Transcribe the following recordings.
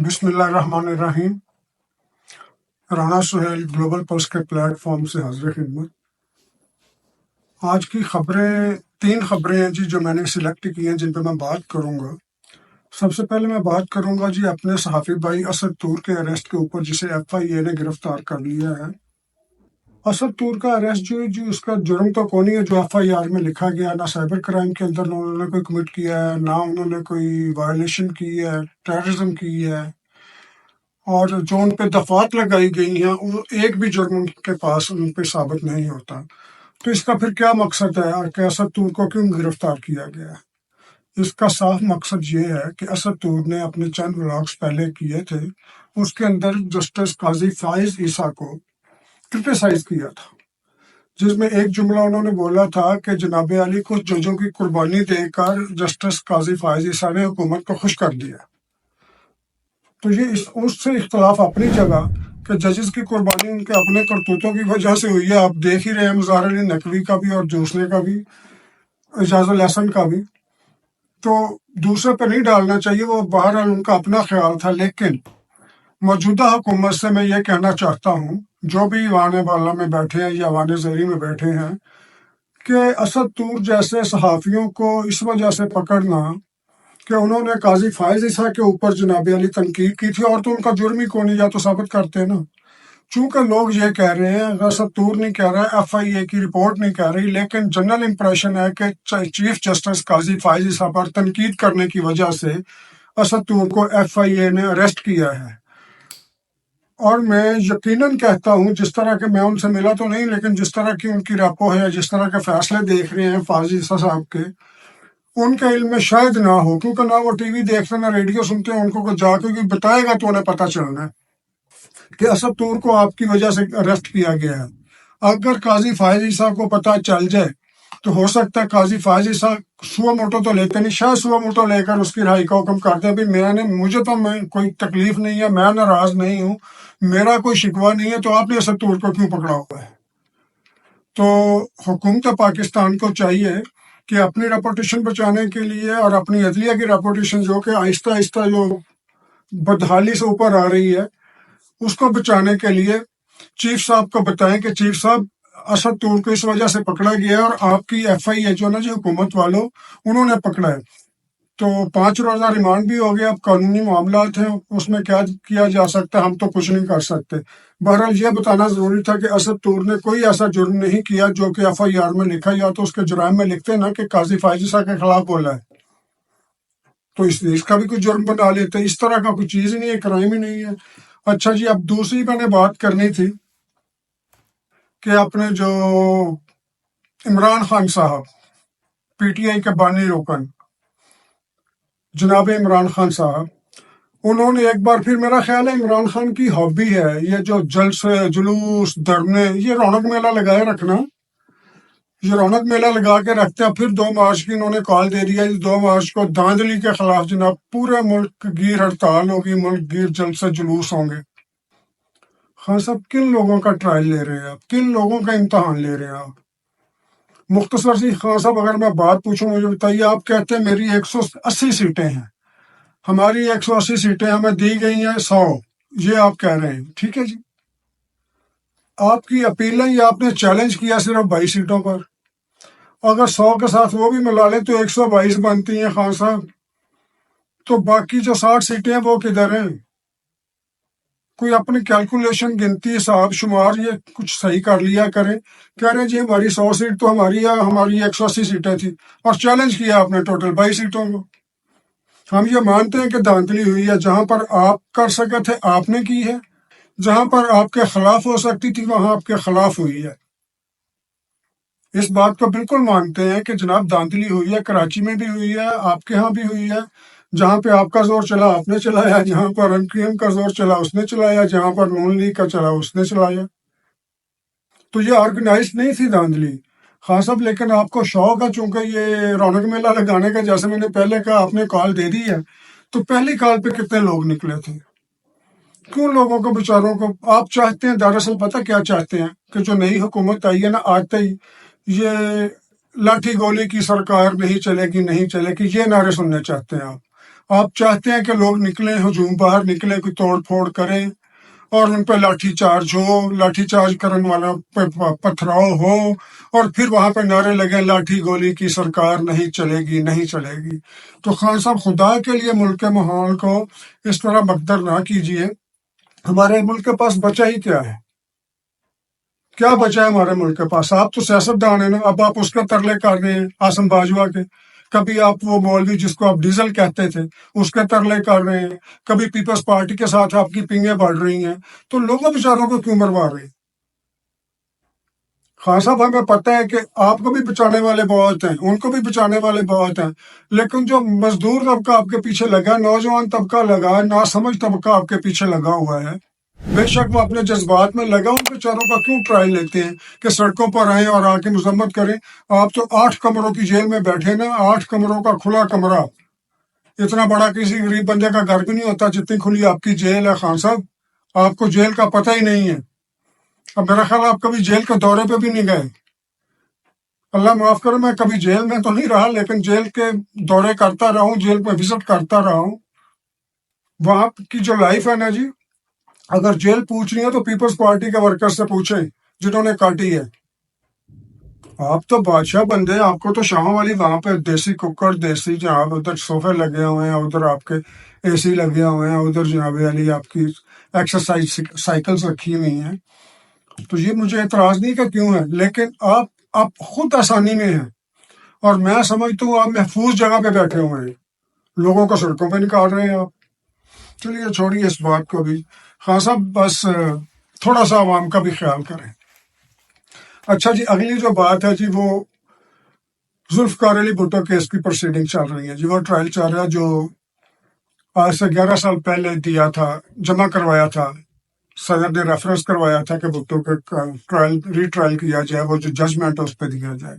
بسم اللہ الرحمن الرحیم۔ رانا سہیل گلوبل پلس کے پلیٹ فارم سے حاضر خدمت۔ آج کی خبریں 3 خبریں ہیں جو میں نے سلیکٹ کی ہیں، جن پہ میں بات کروں گا۔ سب سے پہلے میں بات کروں گا اپنے صحافی بھائی اسد طور کے اریسٹ کے اوپر، جسے FIA نے گرفتار کر لیا ہے۔ اسد طور کا اریسٹ جو اس کا جرم تو کون ہے جو FIR میں لکھا گیا، نہ سائبر کرائم کے اندر انہوں نے کوئی کمٹ کیا ہے، نہ انہوں نے کوئی وائلیشن کی ہے، ٹیررزم کی ہے، اور جو ان پہ دفعات لگائی گئی ہیں وہ ایک بھی جرم ان کے پاس ان پہ ثابت نہیں ہوتا۔ تو اس کا پھر کیا مقصد ہے کہ اسد طور کو کیوں گرفتار کیا گیا ہے؟ اس کا صاف مقصد یہ ہے کہ اسد طور نے اپنے چند ولاگز پہلے کیے تھے، اس کے اندر جسٹس قاضی فائز عیسیٰ کو کرٹیسائز کیا تھا، جس میں ایک جملہ انہوں نے بولا تھا کہ جناب علی کچھ ججوں کی قربانی دے کر جسٹس قاضی فائز عیسیٰ نے حکومت کو خوش کر دیا۔ تو یہ اس سے اختلاف اپنی جگہ کہ ججز کی قربانی ان کے اپنے کرتوتوں کی وجہ سے ہوئی ہے۔ آپ دیکھ ہی رہے ہیں مظاہر علی نقوی کا بھی اور دوسرے کا بھی، اعجاز الحسن کا بھی، تو دوسرے پہ نہیں ڈالنا چاہیے، وہ بہرحال ان کا اپنا خیال تھا۔ لیکن موجودہ حکومت سے میں یہ کہنا چاہتا ہوں، جو بھی ایوان بالا میں بیٹھے ہیں یا ایوان زیری میں بیٹھے ہیں، کہ اسد طور جیسے صحافیوں کو اس وجہ سے پکڑنا کہ انہوں نے قاضی فائز عیسیٰ کے اوپر جناب علی تنقید کی تھی، اور تو ان کا جرم ہی کون یا تو ثابت کرتے نا۔ چونکہ لوگ یہ کہہ رہے ہیں، اسد طور نہیں کہہ رہا ہے، FIA کی رپورٹ نہیں کہہ رہی، لیکن جنرل امپریشن ہے کہ چیف جسٹس قاضی فائز عیسیٰ پر تنقید کرنے کی وجہ سے اسد طور کو FIA نے اریسٹ کیا ہے۔ اور میں یقیناً کہتا ہوں، جس طرح کہ میں ان سے ملا تو نہیں، لیکن جس طرح کی ان کی ریپو ہے، جس طرح کے فیصلے دیکھ رہے ہیں فائز عیسیٰ صاحب کے، ان کے علم میں شاید نہ ہو، کیونکہ نہ وہ TV دیکھتے نہ ریڈیو سنتے ہیں، ان کو جا کے کوئی بتائے گا تو انہیں پتہ چلنا ہے کہ اسد طور کو آپ کی وجہ سے اریسٹ کیا گیا ہے۔ اگر قاضی فائز عیسیٰ کو پتہ چل جائے تو ہو سکتا ہے قاضی فائز عیسیٰ سوا موٹو تو لیتے نہیں، شاید سوا موٹو لے کر اس کی رہائی کا حکم کر دیں۔ مجھے تو کوئی تکلیف نہیں ہے، میں ناراض نہیں ہوں، میرا کوئی شکوہ نہیں ہے، تو آپ نے اسد طور کو کیوں پکڑا ہوا ہے؟ تو حکومت پاکستان کو چاہیے کہ اپنی ریپوٹیشن بچانے کے لیے اور اپنی عدلیہ کی ریپوٹیشن جو کہ آہستہ آہستہ جو بدحالی سے اوپر آ رہی ہے، اس کو بچانے کے لیے چیف صاحب کو بتائیں کہ چیف صاحب اسد طور کو اس وجہ سے پکڑا گیا ہے، اور آپ کی FIA جو نا جی حکومت والوں انہوں نے پکڑا ہے۔ تو 5 روزہ ریمانڈ بھی ہو گیا، اب قانونی معاملات ہیں، اس میں کیا کیا جا سکتا ہے، ہم تو کچھ نہیں کر سکتے۔ بہرحال یہ بتانا ضروری تھا کہ اسد طور نے کوئی ایسا جرم نہیں کیا جو کہ FIR میں لکھا، یا تو اس کے جرائم میں لکھتے نا کہ قاضی فائز عیسیٰ کے خلاف بولا ہے، تو اس کا بھی کوئی جرم بنا لیتے۔ اس طرح کا کوئی چیز ہی نہیں ہے، کرائم ہی نہیں ہے۔ اچھا جی، اب دوسری میں نے بات کرنی تھی کہ اپنے جو عمران خان صاحب PTI کے بانی رکن جناب عمران خان صاحب، انہوں نے ایک بار پھر، میرا خیال ہے عمران خان کی ہابی ہے یہ جو جلسے جلوس دھرنے، یہ رونق میلہ لگائے رکھنا، یہ رونق میلہ لگا کے رکھتے ہیں۔ پھر 2 مارچ کی انہوں نے کال دے دیا، 2 مارچ کو دھاندلی کے خلاف جناب پورے ملک گیر ہڑتال ہوگی، ملک گیر جلسے جلوس ہوں گے۔ خان صاحب کن لوگوں کا ٹرائل لے رہے ہیں آپ؟ کن لوگوں کا امتحان لے رہے ہیں آپ؟ مختصر سی خان صاحب، اگر میں بات پوچھوں، مجھے بتائیے، آپ کہتے ہیں میری 180 سیٹیں ہیں، ہماری 180 سیٹیں ہمیں دی گئی ہیں 100، یہ آپ کہہ رہے ہیں، ٹھیک ہے جی۔ آپ کی اپیل ہے، یہ آپ نے چیلنج کیا صرف 22 سیٹوں پر، اگر 100 کے ساتھ وہ بھی ملا لیں تو 122 بنتی ہیں خان صاحب، تو باقی جو 60 سیٹیں ہیں وہ کدھر ہیں؟ کوئی اپنی کیلکولیشن، گنتی، حساب شمار یہ کچھ صحیح کر لیا کریں۔ کہہ رہے ہیں جی ہماری 100 سیٹ تو ہماری ہے، ہماری 180 سیٹیں تھیں، اور چیلنج کیا آپ نے ٹوٹل 22 سیٹوں کو۔ ہم یہ مانتے ہیں کہ دھاندلی ہوئی ہے، جہاں پر آپ کر سکے تھے آپ نے کی ہے، جہاں پر آپ کے خلاف ہو سکتی تھی وہاں آپ کے خلاف ہوئی ہے۔ اس بات کو بالکل مانتے ہیں کہ جناب دھاندلی ہوئی ہے، کراچی میں بھی ہوئی ہے، آپ کے ہاں بھی ہوئی ہے، جہاں پہ آپ کا زور چلا آپ نے چلایا، جہاں پر MPM کا زور چلا اس نے چلایا، جہاں پر نون لیگ کا چلا اس نے چلایا۔ تو یہ آرگنائز نہیں تھی دھاندلی خان صاحب، لیکن آپ کو شوق ہے، چونکہ یہ رونق میلہ لگانے کا، جیسے میں نے پہلے کہا، آپ نے کال دے دی ہے، تو پہلی کال پہ کتنے لوگ نکلے تھے؟ کیوں لوگوں کو بیچاروں کو آپ چاہتے ہیں؟ دراصل پتہ کیا چاہتے ہیں کہ جو نئی حکومت آئی ہے نا، آتے ہی یہ لاٹھی گولی کی سرکار نہیں چلے گی، نہیں چلے گی، یہ نعرے سننے چاہتے ہیں آپ۔ آپ چاہتے ہیں کہ لوگ نکلیں، ہجوم باہر نکلے، کوئی توڑ پھوڑ کریں اور ان پہ لاٹھی چارج ہو، لاٹھی چارج کرنے والا پہ پتھراؤ ہو، اور پھر وہاں پہ نعرے لگے لاٹھی گولی کی سرکار نہیں چلے گی، نہیں چلے گی۔ تو خان صاحب خدا کے لیے ملک کے ماحول کو اس طرح مقدر نہ کیجیے۔ ہمارے ملک کے پاس بچا ہی کیا ہے؟ کیا بچا ہے ہمارے ملک کے پاس؟ آپ تو سیاست دان ہیں نا، اب آپ اس کے ترلے کر رہے ہیں آسم باجوہ کے، کبھی آپ وہ مولوی جس کو آپ ڈیزل کہتے تھے اس کے ترلے کر رہے ہیں، کبھی پیپلز پارٹی کے ساتھ آپ کی پنگیں بڑھ رہی ہیں، تو لوگوں بیچاروں کو کیوں مروا رہے ہیں؟ خان صاحب ہمیں پتہ ہے کہ آپ کو بھی بچانے والے بہت ہیں، ان کو بھی بچانے والے بہت ہیں، لیکن جو مزدور طبقہ آپ کے پیچھے لگا، نوجوان طبقہ لگا، ناسمجھ طبقہ آپ کے پیچھے لگا ہوا ہے، بے شک وہ اپنے جذبات میں لگا، ان بیچاروں کا کیوں ٹرائل لیتے ہیں کہ سڑکوں پر آئیں اور آ کے مذمت کریں؟ آپ تو 8 کمروں کی جیل میں بیٹھے نا، 8 کمروں کا کھلا کمرہ، اتنا بڑا کسی غریب بندے کا گھر بھی نہیں ہوتا جتنی کھلی آپ کی جیل ہے۔ خان صاحب آپ کو جیل کا پتہ ہی نہیں ہے، اب میرا خیال آپ کبھی جیل کے دورے پہ بھی نہیں گئے۔ اللہ معاف کرے، میں کبھی جیل میں تو نہیں رہا، لیکن جیل کے دورے کرتا رہا ہوں، جیل میں وزٹ کرتا رہا ہوں۔ وہاں کی جو لائف ہے نا جی، اگر جیل پوچھ رہی ہے تو پیپلز پارٹی کے ورکر سے پوچھیں جنہوں نے کاٹی ہے۔ آپ تو بادشاہ بندے، آپ کو تو شام والی وہاں پہ دیسی کوکر، دیسی جناب ادھر صوفے لگے ہوئے ہیں، ادھر آپ کے اے سی لگے ہوئے ہیں، ادھر جناب علی آپ کی ایکسرسائز سائیکلز رکھی ہوئی ہیں۔ تو یہ مجھے اعتراض نہیں کہ کیوں ہے، لیکن آپ خود آسانی میں ہیں، اور میں سمجھتا ہوں آپ محفوظ جگہ پہ بیٹھے ہوئے ہیں، لوگوں کو سڑکوں پہ نکال رہے ہیں آپ۔ چلیے چھوڑیے اس بات کو بھی خان صاحب، بس تھوڑا سا عوام کا بھی خیال کریں۔ اچھا جی، اگلی جو بات ہے جی، وہ ذوالفقار علی بھٹو کیس کی پروسیڈنگ چل رہی ہے جی، وہ ٹرائل چل رہا ہے جو آج سے 11 سال پہلے دیا تھا، جمع کروایا تھا، صدر نے ریفرنس کروایا تھا کہ بھٹو کے ٹرائل ری ٹرائل کیا جائے، وہ جو ججمنٹ ہے اس پہ دیا جائے۔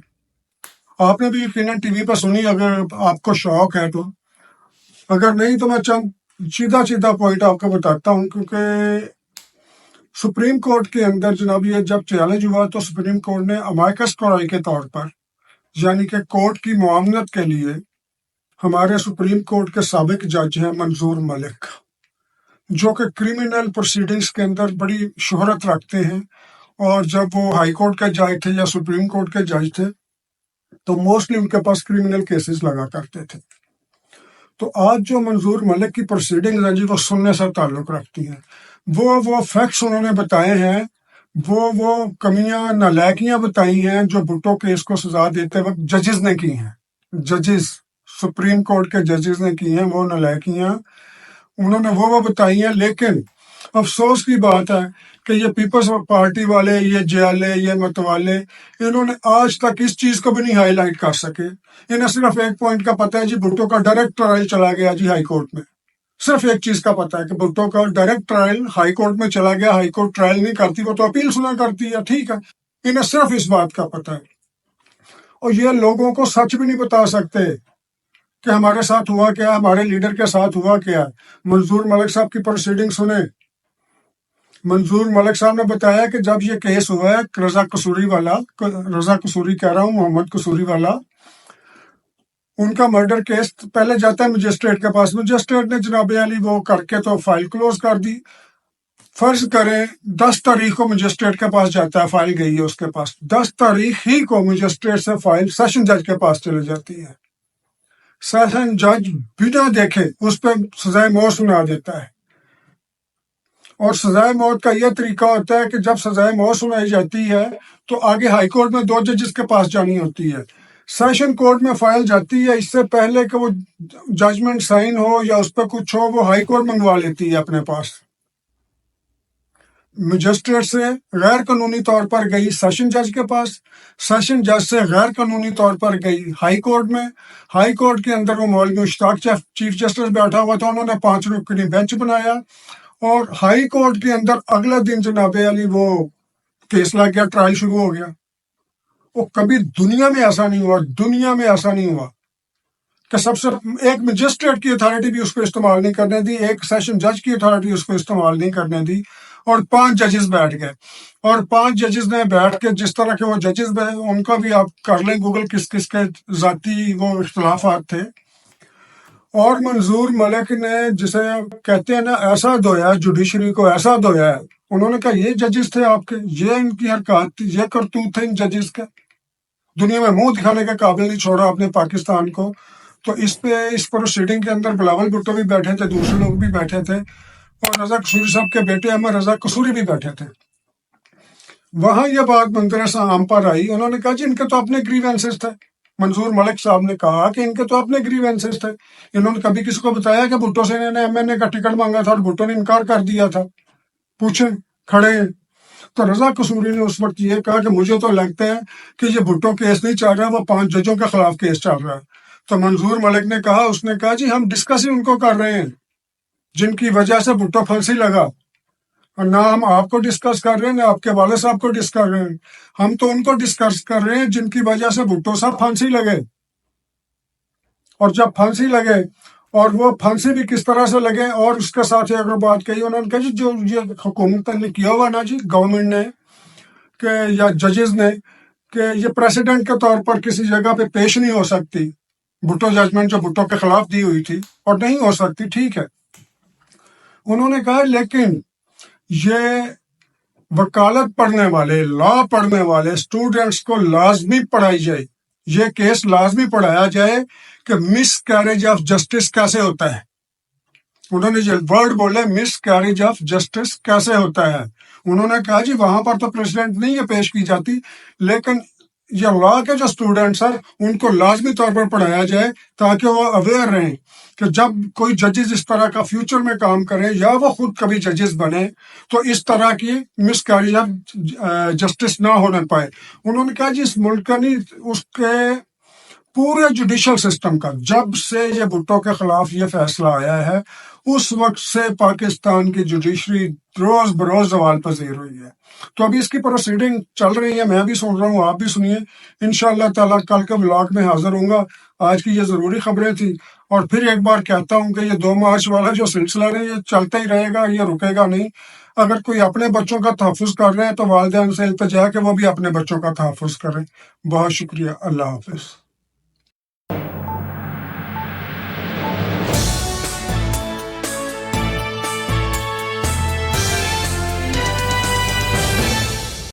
آپ نے بھی یقیناً ٹی وی پہ سنی، اگر آپ کو شوق ہے تو، اگر نہیں تو میں چند سیدھا پوائنٹ آپ کو بتاتا ہوں، کیونکہ سپریم کورٹ کے اندر جناب یہ جب چیلنج ہوا تو سپریم کورٹ نے امائکس کورائی کے طور پر، یعنی کہ کورٹ کی معاونت کے لیے، ہمارے سپریم کورٹ کے سابق جج ہیں منظور ملک، جو کہ کرمنل پروسیڈنگز کے اندر بڑی شہرت رکھتے ہیں، اور جب وہ ہائی کورٹ کے جج تھے یا سپریم کورٹ کے جج تھے تو موسٹلی ان کے پاس کرمنل کیسز لگا کرتے تھے۔ تو آج جو منظور ملک کی پروسیڈنگز ہیں جی، وہ سننے سے تعلق رکھتی ہیں، وہ فیکٹس انہوں نے بتائے ہیں، وہ کمیاں نالائکیاں بتائی ہیں جو بھٹو کیس کو سزا دیتے وقت ججز نے کی ہیں، ججز سپریم کورٹ کے ججز نے کی ہیں، وہ نالائکیاں انہوں نے وہ بتائی ہیں۔ لیکن افسوس کی بات ہے کہ یہ پیپلز پارٹی والے، یہ جیالے، یہ متوالے، انہوں نے آج تک اس چیز کو بھی نہیں ہائی لائٹ کر سکے۔ انہیں صرف ایک پوائنٹ کا پتہ ہے جی، بھٹو کا ڈائریکٹ ٹرائل چلا گیا جی ہائی کورٹ میں، صرف ایک چیز کا پتہ ہے کہ بھٹو کا ڈائریکٹ ٹرائل ہائی کورٹ میں چلا گیا، ہائی کورٹ ٹرائل نہیں کرتی، وہ تو اپیل سنا کرتی ہے، ٹھیک ہے، انہیں صرف اس بات کا پتہ ہے، اور یہ لوگوں کو سچ بھی نہیں بتا سکتے کہ ہمارے ساتھ ہوا کیا، ہمارے لیڈر کے ساتھ ہوا کیا۔ منظور ملک صاحب کی پروسیڈنگ سنیں۔ منظور ملک صاحب نے بتایا کہ جب یہ کیس ہوا ہے رضا قصوری والا، رضا قصوری کہہ رہا ہوں، محمد قصوری والا، ان کا مرڈر کیس پہلے جاتا ہے مجسٹریٹ کے پاس، مجسٹریٹ نے جناب علی وہ کر کے تو فائل کلوز کر دی۔ فرض کریں 10 تاریخ کو مجسٹریٹ کے پاس جاتا ہے، فائل گئی ہے اس کے پاس، 10 تاریخ ہی کو مجسٹریٹ سے فائل سیشن جج کے پاس چلے جاتی ہے، سیشن جج بنا دیکھے اس پہ سزائے موت سنا دیتا ہے۔ اور سزائے موت کا یہ طریقہ ہوتا ہے کہ جب سزائے موت سنائی جاتی ہے تو آگے ہائی کورٹ میں 2 ججز کے پاس جانی ہوتی ہے، سیشن کورٹ میں فائل جاتی ہے، اس سے پہلے کہ وہ ججمنٹ سائن ہو یا اس پہ کچھ ہو، وہ ہائی کورٹ منگوا لیتی ہے اپنے پاس۔ مجسٹریٹ سے غیر قانونی طور پر گئی سیشن جج کے پاس، سیشن جج سے غیر قانونی طور پر گئی ہائی کورٹ میں، ہائی کورٹ کے اندر وہ مولوی مشتاق چیف جسٹس بیٹھا ہوا تھا، انہوں نے 5 رکنی بینچ بنایا، اور ہائی کورٹ کے اندر اگلے دن جناب علی وہ کیس لگ گیا، ٹرائل شروع ہو گیا۔ وہ کبھی دنیا میں ایسا نہیں ہوا، دنیا میں ایسا نہیں ہوا کہ سب سے ایک مجسٹریٹ کی اتھارٹی بھی اس کو استعمال نہیں کرنے دی، ایک سیشن جج کی اتھارٹی اس کو استعمال نہیں کرنے دی، اور 5 ججز بیٹھ گئے، اور 5 ججز نے بیٹھ کے جس طرح کے وہ ججز ان کا بھی آپ کر لیں گوگل کس کس کے ذاتی وہ اختلافات تھے، اور منظور ملک نے جسے کہتے ہیں نا ایسا دھویا جوڈیشری کو، ایسا دھویا ہے، انہوں نے کہا یہ ججز تھے آپ کے، یہ ان کی حرکات تھی، یہ کرتوت تھے ان ججز کا، دنیا میں منہ دکھانے کے قابل نہیں چھوڑا آپ نے پاکستان کو۔ تو اس پروسیڈنگ کے اندر بلاول بھٹو بھی بیٹھے تھے، دوسرے لوگ بھی بیٹھے تھے، اور رضا قصوری صاحب کے بیٹے احمد رضا قصوری بھی بیٹھے تھے۔ وہاں یہ بات منظر عام پر آئی، انہوں نے کہا جی ان کے تو اپنے گریوینسز تھے۔ منظور ملک صاحب نے کہا کہ ان کے تو اپنے گریوینسز تھے، انہوں نے کبھی کسی کو بتایا کہ بھٹو سے انہوں نے ایم این اے کا ٹکٹ مانگا تھا اور بھٹو نے انکار کر دیا تھا؟ پوچھیں، کھڑے ہیں۔ تو رضا قصوری نے اس وقت یہ کہا کہ مجھے تو لگتا ہے کہ یہ بھٹو کیس نہیں چل رہا، وہ 5 ججوں کے خلاف کیس چل رہا ہے۔ تو منظور ملک نے کہا، اس نے کہا جی ہم ڈسکس ہی ان کو کر رہے ہیں جن کی وجہ سے بھٹو پھانسی لگا، اور نہ ہم آپ کو ڈسکس کر رہے ہیں نہ آپ کے والد صاحب کو ڈسکس کر رہے ہیں، ہم تو ان کو ڈسکس کر رہے ہیں جن کی وجہ سے بھٹو صاحب پھانسی لگے۔ اور جب پھانسی لگے، اور وہ پھانسی بھی کس طرح سے لگے، اور اس کے ساتھ ایک بات کہی انہوں نے کہا جی جو یہ حکومت نے کیا ہوا نا جی، گورنمنٹ نے کہ یا ججز نے، کہ یہ پریسیڈنٹ کے طور پر کسی جگہ پہ پیش نہیں ہو سکتی بھٹو ججمنٹ جو بھٹو کے خلاف دی ہوئی تھی، اور نہیں ہو سکتی، ٹھیک ہے۔ انہوں نے کہا لیکن یہ وکالت پڑھنے والے، لا پڑھنے والے اسٹوڈنٹس کو لازمی پڑھائی جائے، یہ کیس لازمی پڑھایا جائے کہ مس کیریج آف جسٹس کیسے ہوتا ہے۔ انہوں نے یہ ورڈ بولے، مس کیریج آف جسٹس کیسے ہوتا ہے۔ انہوں نے کہا جی وہاں پر تو پریزیڈنٹ نہیں یہ پیش کی جاتی، لیکن یہ لا کے جو اسٹوڈنٹس ہیں ان کو لازمی طور پر پڑھایا جائے تاکہ وہ اویئر رہیں کہ جب کوئی ججز اس طرح کا فیوچر میں کام کریں یا وہ خود کبھی ججز بنے تو اس طرح کی مس کیریج آف جسٹس نہ ہونے پائے۔ انہوں نے کہا جی اس ملک کا نہیں، اس کے پورے جوڈیشل سسٹم کا، جب سے یہ بھٹو کے خلاف یہ فیصلہ آیا ہے اس وقت سے پاکستان کی جوڈیشری روز بروز زوال پذیر ہوئی ہے۔ تو ابھی اس کی پروسیڈنگ چل رہی ہے، میں بھی سن رہا ہوں، آپ بھی سنیے، انشاءاللہ تعالیٰ کل کے ولاگ میں حاضر ہوں گا۔ آج کی یہ ضروری خبریں تھیں، اور پھر ایک بار کہتا ہوں کہ یہ 2 مارچ والا جو سلسلہ ہے یہ چلتا ہی رہے گا، یہ رکے گا نہیں۔ اگر کوئی اپنے بچوں کا تحفظ کر رہے ہیں تو والدین سے التجا ہے کہ وہ بھی اپنے بچوں کا تحفظ کریں۔ بہت شکریہ، اللہ حافظ۔